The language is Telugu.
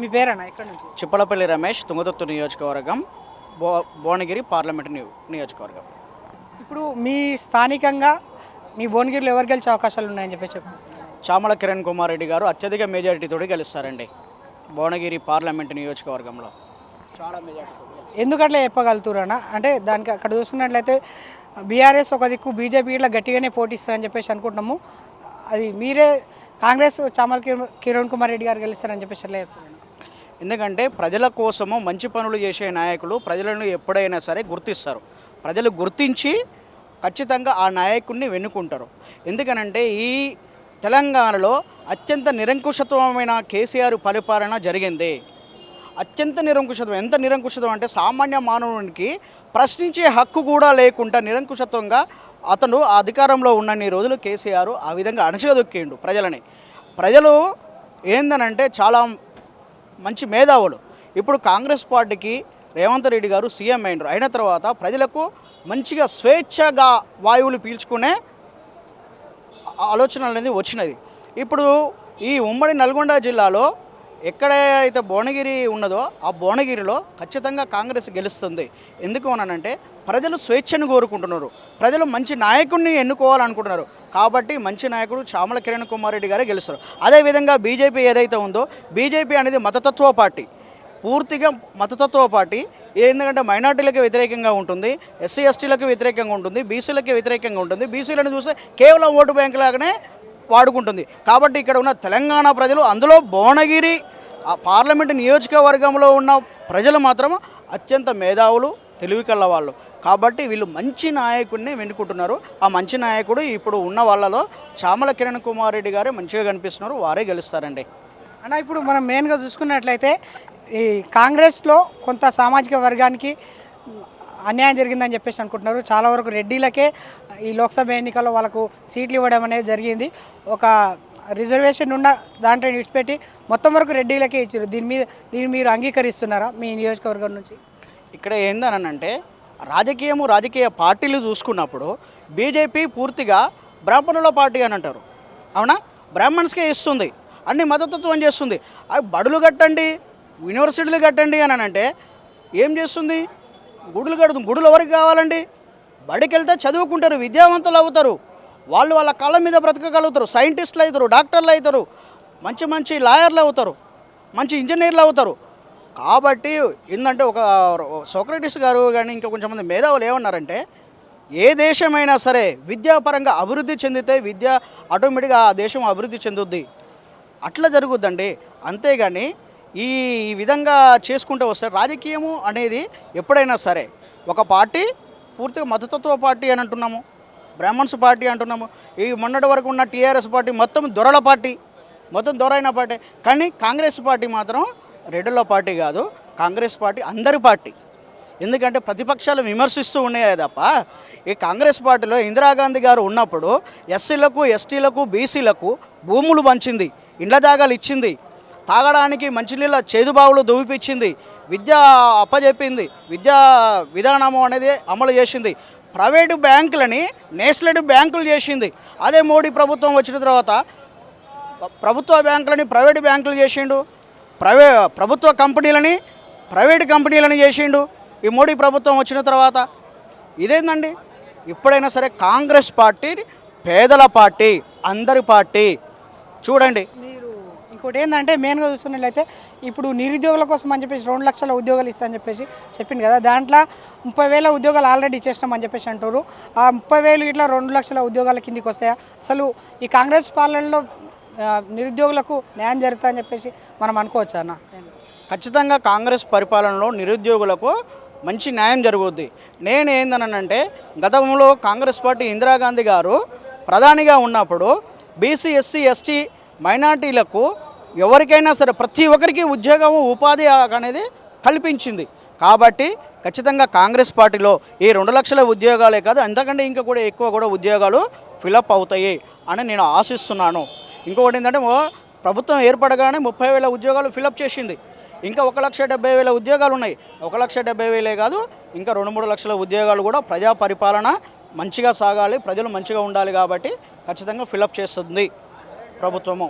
మీ పేరేనా ఎక్కడి నుంచి? చిప్పలపల్లి రమేష్, తుంగతుర్తి నియోజకవర్గం, భువనగిరి పార్లమెంట్ నియోజకవర్గం. ఇప్పుడు మీ స్థానికంగా మీ భువనగిరిలో ఎవరు గెలిచే అవకాశాలు ఉన్నాయని చెప్పారు? చామల కిరణ్ కుమార్ రెడ్డి గారు అత్యధిక మెజారిటీతో గెలుస్తారండి భువనగిరి పార్లమెంట్ నియోజకవర్గంలో. చాలా మెజారిటీ. ఎందుకట్లా చెప్పగలుగుతారన్నా? అంటే దానికి అక్కడ చూసుకున్నట్లయితే బీఆర్ఎస్ ఒక దిక్కు, బీజేపీ ఇట్లా గట్టిగానే పోటీస్తారని చెప్పేసి అనుకుంటున్నాము. అది మీరే కాంగ్రెస్ చామల కిరణ్ కుమార్ రెడ్డి గారు గెలుస్తారని చెప్పేసి అట్లా చెప్తున్నారు. ఎందుకంటే ప్రజల కోసము మంచి పనులు చేసే నాయకులు ప్రజలను ఎప్పుడైనా సరే గుర్తిస్తారు. ప్రజలు గుర్తించి ఖచ్చితంగా ఆ నాయకుడిని వెన్నుకుంటారు. ఎందుకనంటే ఈ తెలంగాణలో అత్యంత నిరంకుశత్వమైన కేసీఆర్ పరిపాలన జరిగింది. అత్యంత నిరంకుశత్వం. ఎంత నిరంకుశత్వం అంటే సామాన్య మానవునికి ప్రశ్నించే హక్కు కూడా లేకుండా నిరంకుశత్వంగా అతను అధికారంలో ఉన్నన్ని రోజులు కేసీఆర్ ఆ విధంగా అణచిదొక్కిండు ప్రజలని. ప్రజలు ఏందనంటే చాలా మంచి మేధావులు. ఇప్పుడు కాంగ్రెస్ పార్టీకి రేవంత్ రెడ్డి గారు సీఎం అయినారు. అయిన తర్వాత ప్రజలకు మంచిగా స్వేచ్ఛగా వాయువులు పీల్చుకునే ఆలోచన అనేది వచ్చినది. ఇప్పుడు ఈ ఉమ్మడి నల్గొండ జిల్లాలో ఎక్కడైతే భువనగిరి ఉన్నదో ఆ భువనగిరిలో ఖచ్చితంగా కాంగ్రెస్ గెలుస్తుంది. ఎందుకు అనంటే ప్రజలు స్వేచ్ఛను కోరుకుంటున్నారు. ప్రజలు మంచి నాయకుడిని ఎన్నుకోవాలనుకుంటున్నారు. కాబట్టి మంచి నాయకుడు చామల కిరణ్ కుమార్ రెడ్డి గారే గెలుస్తారు. అదేవిధంగా బీజేపీ ఏదైతే ఉందో, బీజేపీ అనేది మతతత్వ పార్టీ, పూర్తిగా మతతత్వ పార్టీ. ఎందుకంటే మైనార్టీలకు వ్యతిరేకంగా ఉంటుంది, ఎస్సీ ఎస్టీలకు వ్యతిరేకంగా ఉంటుంది, బీసీలకు వ్యతిరేకంగా ఉంటుంది. బీసీలను చూస్తే కేవలం ఓటు బ్యాంకు లాగానే వాడుకుంటుంది. కాబట్టి ఇక్కడ ఉన్న తెలంగాణ ప్రజలు, అందులో భువనగిరి పార్లమెంటు నియోజకవర్గంలో ఉన్న ప్రజలు మాత్రం అత్యంత మేధావులు, తెలివి కల్ల వాళ్ళు. కాబట్టి వీళ్ళు మంచి నాయకుడిని వెన్నుకుంటున్నారు. ఆ మంచి నాయకుడు ఇప్పుడు ఉన్న వాళ్ళలో చామల కిరణ్ కుమార్ రెడ్డి గారే మంచిగా కనిపిస్తున్నారు. వారే గెలుస్తారండి. అన్న, ఇప్పుడు మనం మెయిన్గా చూసుకున్నట్లయితే ఈ కాంగ్రెస్లో కొంత సామాజిక వర్గానికి అన్యాయం జరిగిందని చెప్పేసి అనుకుంటున్నారు. చాలా వరకు రెడ్డిలకే ఈ లోక్సభ ఎన్నికల్లో వాళ్ళకు సీట్లు ఇవ్వడం అనేది జరిగింది. ఒక రిజర్వేషన్ ఉన్న దాంట్లో విడిచిపెట్టి మొత్తం వరకు రెడ్డిలకే ఇచ్చారు. దీన్ని మీరు అంగీకరిస్తున్నారా మీ నియోజకవర్గం నుంచి? ఇక్కడ ఏందనంటే రాజకీయ పార్టీలు చూసుకున్నప్పుడు బీజేపీ పూర్తిగా బ్రాహ్మణుల పార్టీ అని అంటారు. అవునా? బ్రాహ్మణ్స్కే ఇస్తుంది, అన్ని మతతత్వం చేస్తుంది. అవి బడులు కట్టండి, యూనివర్సిటీలు కట్టండి అని అంటే ఏం చేస్తుంది? గుడులు కడుతుంది. గుడులు ఎవరికి కావాలండి? బడికి వెళ్తే చదువుకుంటారు, విద్యావంతులు అవుతారు, వాళ్ళు వాళ్ళ కాళ్ళ మీద బ్రతకగలుగుతారు, సైంటిస్టులు అవుతారు, డాక్టర్లు అవుతారు, మంచి మంచి లాయర్లు అవుతారు, మంచి ఇంజనీర్లు అవుతారు. కాబట్టి ఏంటంటే ఒక సోక్రటీస్ గారు కానీ ఇంకా కొంచెం మంది మేధావులు ఏమన్నారంటే, ఏ దేశమైనా సరే విద్యాపరంగా అభివృద్ధి చెందితే విద్య ఆటోమేటిక్గా ఆ దేశం అభివృద్ధి చెందుద్ది. అట్లా జరుగుద్దండి. అంతేగాని ఈ విధంగా చేసుకుంటూ వస్తే రాజకీయము అనేది ఎప్పుడైనా సరే ఒక పార్టీ పూర్తిగా మతతత్వ పార్టీ అని అంటున్నాము, బ్రాహ్మణ్స్ పార్టీ అంటున్నాము. ఈ మొన్నటి వరకు ఉన్న టీఆర్ఎస్ పార్టీ మొత్తం దొరల పార్టీ, మొత్తం దొరైన పార్టీ. కానీ కాంగ్రెస్ పార్టీ మాత్రం రెడ్డుల పార్టీ కాదు, కాంగ్రెస్ పార్టీ అందరి పార్టీ. ఎందుకంటే ప్రతిపక్షాలు విమర్శిస్తూ ఉన్నాయే తప్ప ఈ కాంగ్రెస్ పార్టీలో ఇందిరాగాంధీ గారు ఉన్నప్పుడు ఎస్సీలకు, ఎస్టీలకు, బీసీలకు భూములు పంచింది, ఇండ్ల జాగాలు ఇచ్చింది, తాగడానికి మంచినీళ్ళ చేదుబావులు దూపిపించింది, విద్య అప్పజెప్పింది, విద్యా విధానము అనేది అమలు చేసింది, ప్రైవేటు బ్యాంకులని నేషనల్ బ్యాంకులు చేసింది. అదే మోడీ ప్రభుత్వం వచ్చిన తర్వాత ప్రభుత్వ బ్యాంకులని ప్రైవేటు బ్యాంకులు చేసిండు, ప్రభుత్వ కంపెనీలని ప్రైవేటు కంపెనీలని చేసిండు ఈ మోడీ ప్రభుత్వం వచ్చిన తర్వాత. ఇదేందండి? ఇప్పుడైనా సరే కాంగ్రెస్ పార్టీ పేదల పార్టీ, అందరి పార్టీ. చూడండి, ఇంకోటి ఏంటంటే మెయిన్గా చూసుకున్నట్లయితే ఇప్పుడు నిరుద్యోగుల కోసం అని చెప్పేసి 2 లక్షల ఉద్యోగాలు ఇస్తామని చెప్పేసి చెప్పింది కదా. దాంట్లో 30,000 ఉద్యోగాలు ఆల్రెడీ ఇచ్చేస్తామని చెప్పేసి అంటారు. ఆ 30,000 ఇట్లా 2 లక్షల ఉద్యోగాల కిందికి వస్తాయా? అసలు ఈ కాంగ్రెస్ పాలనలో నిరుద్యోగులకు న్యాయం జరుగుతుందని చెప్పేసి మనం అనుకోవచ్చా అన్న? ఖచ్చితంగా కాంగ్రెస్ పరిపాలనలో నిరుద్యోగులకు మంచి న్యాయం జరుగుద్ది. నేను ఏందనంటే గతంలో కాంగ్రెస్ పార్టీ ఇందిరాగాంధీ గారు ప్రధానిగా ఉన్నప్పుడు బీసీ, ఎస్సీ, ఎస్టీ మైనార్టీలకు ఎవరికైనా సరే ప్రతి ఒక్కరికి ఉద్యోగము, ఉపాధి అనేది కల్పించింది. కాబట్టి ఖచ్చితంగా కాంగ్రెస్ పార్టీలో ఈ 2 లక్షల ఉద్యోగాలే కాదు, అంతకంటే ఇంకా కూడా ఎక్కువ కూడా ఉద్యోగాలు ఫిలప్ అవుతాయి అని నేను ఆశిస్తున్నాను. ఇంకొకటి ఏంటంటే ప్రభుత్వం ఏర్పడగానే 30,000 ఉద్యోగాలు ఫిలప్ చేసింది. ఇంకా 1,70,000 ఉద్యోగాలు ఉన్నాయి. 1,70,000 కాదు, ఇంకా 2-3 లక్షల ఉద్యోగాలు కూడా ప్రజా పరిపాలన మంచిగా సాగాలి, ప్రజలు మంచిగా ఉండాలి. కాబట్టి ఖచ్చితంగా ఫిలప్ చేస్తుంది ప్రభుత్వము.